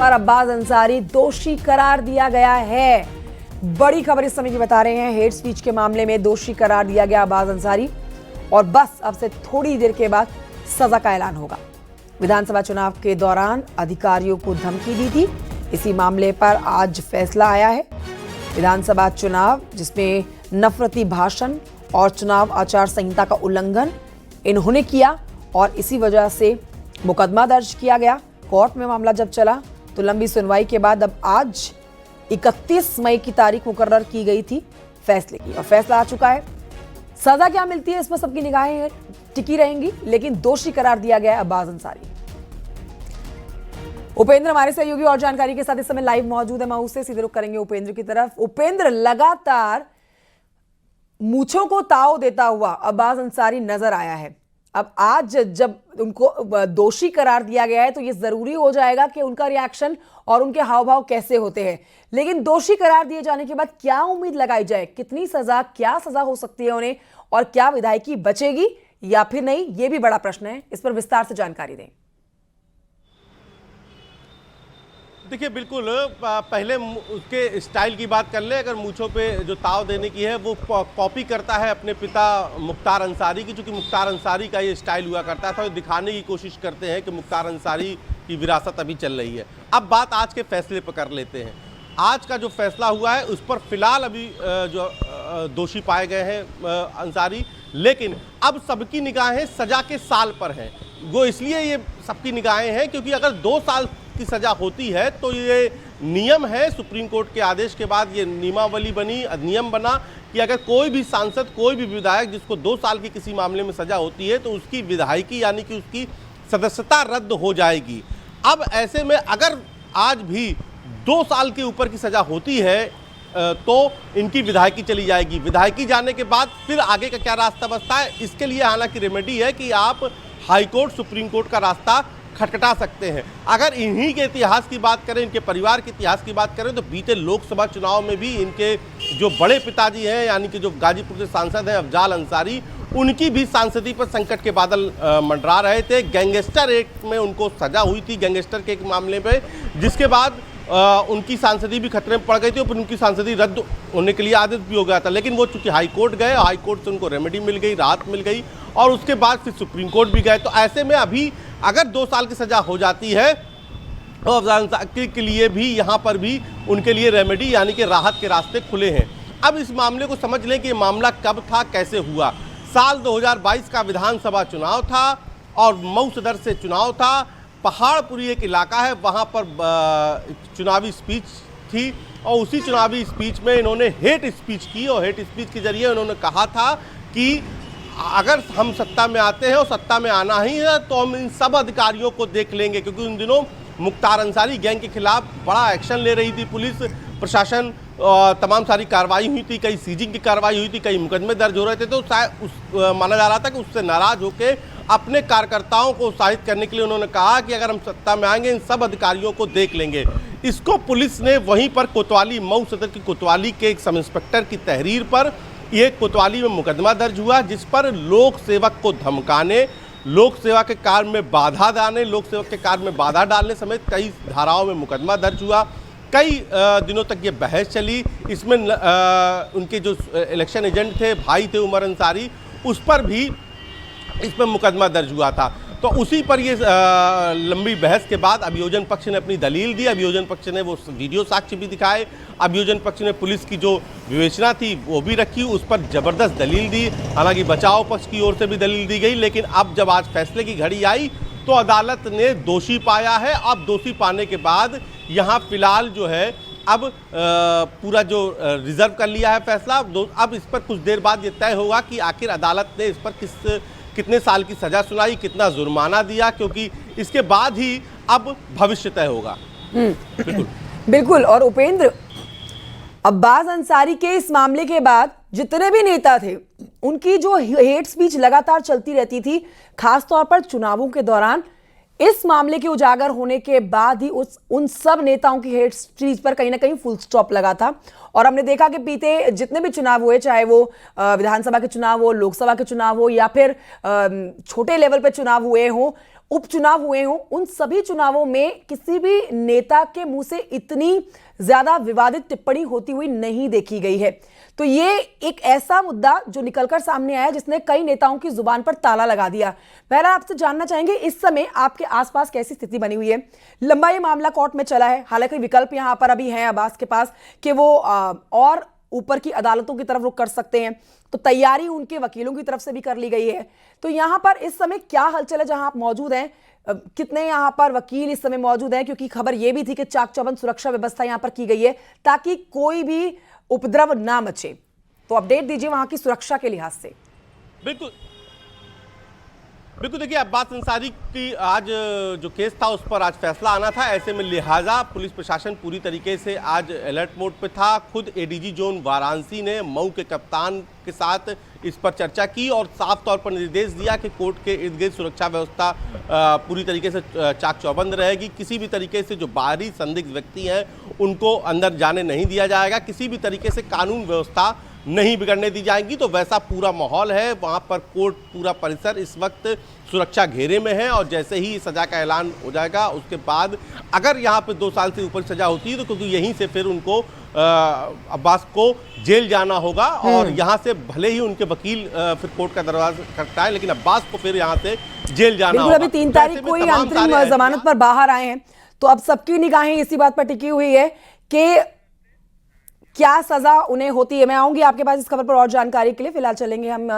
पर अब्बास अंसारी दोषी करार दिया गया है। बड़ी खबर इस समय की बता रहे हैं, हेट स्पीच के मामले में दोषी करार दिया गया अब्बास अंसारी और बस अब से थोड़ी देर के बाद सजा का ऐलान होगा। विधानसभा चुनाव के दौरान अधिकारियों को धमकी दी थी, इसी मामले पर आज फैसला आया है। विधानसभा चुनाव जिसमें नफरती भाषण और चुनाव आचार संहिता का उल्लंघन इन्होंने किया और इसी वजह से मुकदमा दर्ज किया गया। कोर्ट में मामला जब चला तो लंबी सुनवाई के बाद अब आज 31 मई की तारीख मुकर्रर की गई थी फैसले की और फैसला आ चुका है। सजा क्या मिलती है इस पर सबकी निगाहें टिकी रहेंगी, लेकिन दोषी करार दिया गया है अब्बास अंसारी। उपेंद्र हमारे सहयोगी और जानकारी के साथ इस समय लाइव मौजूद है। माऊ से सीधे रुख करेंगे उपेंद्र की तरफ। उपेंद्र, लगातार मूंछों को ताव देता हुआ अब्बास अंसारी नजर आया है। अब आज जब उनको दोषी करार दिया गया है तो ये जरूरी हो जाएगा कि उनका रिएक्शन और उनके हाव भाव कैसे होते हैं। लेकिन दोषी करार दिए जाने के बाद क्या उम्मीद लगाई जाए, कितनी सजा, क्या सजा हो सकती है उन्हें और क्या विधायकी बचेगी या फिर नहीं, ये भी बड़ा प्रश्न है। इस पर विस्तार से जानकारी दें। देखिए, बिल्कुल पहले उसके स्टाइल की बात कर ले। अगर मूंछों पे जो ताव देने की है वो कॉपी करता है अपने पिता मुख्तार अंसारी की, चूँकि मुख्तार अंसारी का ये स्टाइल हुआ करता था। दिखाने की कोशिश करते हैं कि मुख्तार अंसारी की विरासत अभी चल रही है। अब बात आज के फैसले पर कर लेते हैं। आज का जो फैसला हुआ है उस पर फिलहाल अभी जो दोषी पाए गए हैं अंसारी, लेकिन अब सबकी निगाहें सजा के साल पर हैं। वो इसलिए ये सबकी निगाहें हैं क्योंकि अगर 2 साल की सजा होती है तो ये नियम है, सुप्रीम कोर्ट के आदेश के बाद ये नियमावली बनी, अधिनियम बना कि अगर कोई भी सांसद, कोई भी विधायक जिसको 2 साल की किसी मामले में सजा होती है तो उसकी विधायकी यानी कि उसकी सदस्यता रद्द हो जाएगी। अब ऐसे में अगर आज भी 2 साल के ऊपर की सजा होती है तो इनकी विधायकी चली जाएगी। विधायकी जाने के बाद फिर आगे का क्या रास्ता बचता है, इसके लिए हालांकि रेमेडी है कि आप हाई कोर्ट, सुप्रीम कोर्ट का रास्ता खटखटा सकते हैं। अगर इन्हीं के इतिहास की बात करें, इनके परिवार के इतिहास की बात करें तो बीते लोकसभा चुनाव में भी इनके जो बड़े पिताजी हैं यानी कि जो गाजीपुर से सांसद हैं अफजाल अंसारी, उनकी भी सांसदी पर संकट के बादल मंडरा रहे थे। गैंगस्टर एक्ट में उनको सजा हुई थी, गैंगस्टर के एक मामले पे, जिसके बाद उनकी सांसदी भी खतरे में पड़ गई थी और उनकी सांसदी रद्द होने के लिए आदेश भी हो गया था। लेकिन वो चूंकि हाई कोर्ट गए, हाई कोर्ट से उनको रेमेडी मिल गई, राहत मिल गई और उसके बाद फिर सुप्रीम कोर्ट भी गए। तो ऐसे में अभी अगर 2 साल की सजा हो जाती है तो अफजाल अंसारी के लिए भी यहाँ पर भी उनके लिए रेमेडी यानी कि राहत के रास्ते खुले हैं। अब इस मामले को समझ लें कि ये मामला कब था, कैसे हुआ। साल 2022 का विधानसभा चुनाव था और मऊ सदर से चुनाव था। पहाड़पुरी एक इलाका है, वहाँ पर चुनावी स्पीच थी और उसी चुनावी स्पीच में इन्होंने हेट स्पीच की और हेट स्पीच के जरिए उन्होंने कहा था कि अगर हम सत्ता में आते हैं और सत्ता में आना ही है तो हम इन सब अधिकारियों को देख लेंगे। क्योंकि उन दिनों मुख्तार अंसारी गैंग के खिलाफ बड़ा एक्शन ले रही थी पुलिस प्रशासन, तमाम सारी कार्रवाई हुई थी, कई सीजिंग की कार्रवाई हुई थी, कई मुकदमे दर्ज हो रहे थे। तो शायद माना जा रहा था कि उससे नाराज होकर अपने कार्यकर्ताओं को उत्साहित करने के लिए उन्होंने कहा कि अगर हम सत्ता में आएंगे इन सब अधिकारियों को देख लेंगे। इसको पुलिस ने वहीं पर कोतवाली, मऊ सदर की कोतवाली के एक सब इंस्पेक्टर की तहरीर पर ये कोतवाली में मुकदमा दर्ज हुआ, जिस पर लोक सेवक को धमकाने, लोक सेवा के कार्य में बाधा डालने, लोक सेवक के कार्य में बाधा डालने समेत कई धाराओं में मुकदमा दर्ज हुआ। कई दिनों तक ये बहस चली। इसमें उनके जो इलेक्शन एजेंट थे, भाई थे उमर अंसारी, उस पर भी इसमें मुकदमा दर्ज हुआ था। तो उसी पर ये लंबी बहस के बाद अभियोजन पक्ष ने अपनी दलील दी। अभियोजन पक्ष ने वो वीडियो साक्ष्य भी दिखाए। अभियोजन पक्ष ने पुलिस की जो विवेचना थी वो भी रखी, उस पर जबरदस्त दलील दी। हालांकि बचाव पक्ष की ओर से भी दलील दी गई। लेकिन अब जब आज फैसले की घड़ी आई तो अदालत ने दोषी पाया है। अब दोषी पाने के बाद यहाँ फिलहाल जो है अब पूरा जो रिजर्व कर लिया है फैसला। अब इस पर कुछ देर बाद ये तय होगा कि आखिर अदालत ने इस पर कितने साल की सजा सुनाई, कितना जुर्माना दिया, क्योंकि इसके बाद ही अब भविष्य तय होगा। बिल्कुल। और उपेंद्र, अब्बास अंसारी के इस मामले के बाद जितने भी नेता थे उनकी जो हेट स्पीच लगातार चलती रहती थी, खासतौर पर चुनावों के दौरान, इस मामले के उजागर होने के बाद ही उन सब नेताओं की हेट स्पीच पर कहीं ना कहीं फुल स्टॉप लगा था। और हमने देखा कि बीते जितने भी चुनाव हुए, चाहे वो विधानसभा के चुनाव हो, लोकसभा के चुनाव हो या फिर छोटे लेवल पे चुनाव हुए हों, उपचुनाव हुए हों, उन सभी चुनावों में किसी भी नेता के मुंह से इतनी ज्यादा विवादित टिप्पणी होती हुई नहीं देखी गई है। तो ये एक ऐसा मुद्दा जो निकलकर सामने आया जिसने कई नेताओं की जुबान पर ताला लगा दिया। पहला आपसे जानना चाहेंगे, इस समय आपके आसपास कैसी स्थिति बनी हुई है? लंबा ये मामला कोर्ट में चला है, हालांकि विकल्प यहां पर अभी है अब्बास के पास कि वो और ऊपर की अदालतों की तरफ रुख कर सकते हैं, तो तैयारी उनके वकीलों की तरफ से भी कर ली गई है। तो यहां पर इस समय क्या हलचल है जहां आप मौजूद हैं? कितने यहां पर वकील इस समय मौजूद हैं? क्योंकि खबर यह भी थी कि चाक चौबंद सुरक्षा व्यवस्था यहां पर की गई है ताकि कोई भी उपद्रव ना मचे। तो अपडेट दीजिए वहां की सुरक्षा के लिहाज से। बिल्कुल बिल्कुल, देखिए अब्बास अंसारी की आज जो केस था उस पर आज फैसला आना था, ऐसे में लिहाजा पुलिस प्रशासन पूरी तरीके से आज अलर्ट मोड पे था। खुद एडीजी जोन वाराणसी ने मऊ के कप्तान के साथ इस पर चर्चा की और साफ तौर पर निर्देश दिया कि कोर्ट के इर्द गिर्द सुरक्षा व्यवस्था पूरी तरीके से चाक चौबंद रहेगी। किसी भी तरीके से जो बाहरी संदिग्ध व्यक्ति हैं उनको अंदर जाने नहीं दिया जाएगा, किसी भी तरीके से कानून व्यवस्था नहीं बिगड़ने दी जाएंगी। तो वैसा पूरा माहौल है वहाँ पर। कोर्ट पूरा परिसर इस वक्त सुरक्षा घेरे में है और जैसे ही सजा का ऐलान हो जाएगा उसके बाद अगर यहाँ पे 2 साल से ऊपर सजा होती है तो क्योंकि यहीं से फिर उनको अब्बास को जेल जाना होगा और यहाँ से भले ही उनके वकील फिर कोर्ट का दरवाजा खटखटाए लेकिन अब्बास को फिर यहाँ से जेल जाना होगा। अभी 3 तारीख को ही अंतरिम जमानत पर बाहर आए हैं, तो अब सबकी निगाहें इसी बात पर टिकी हुई है कि क्या सजा उन्हें होती है। मैं आऊंगी आपके पास इस खबर पर और जानकारी के लिए। फिलहाल चलेंगे हम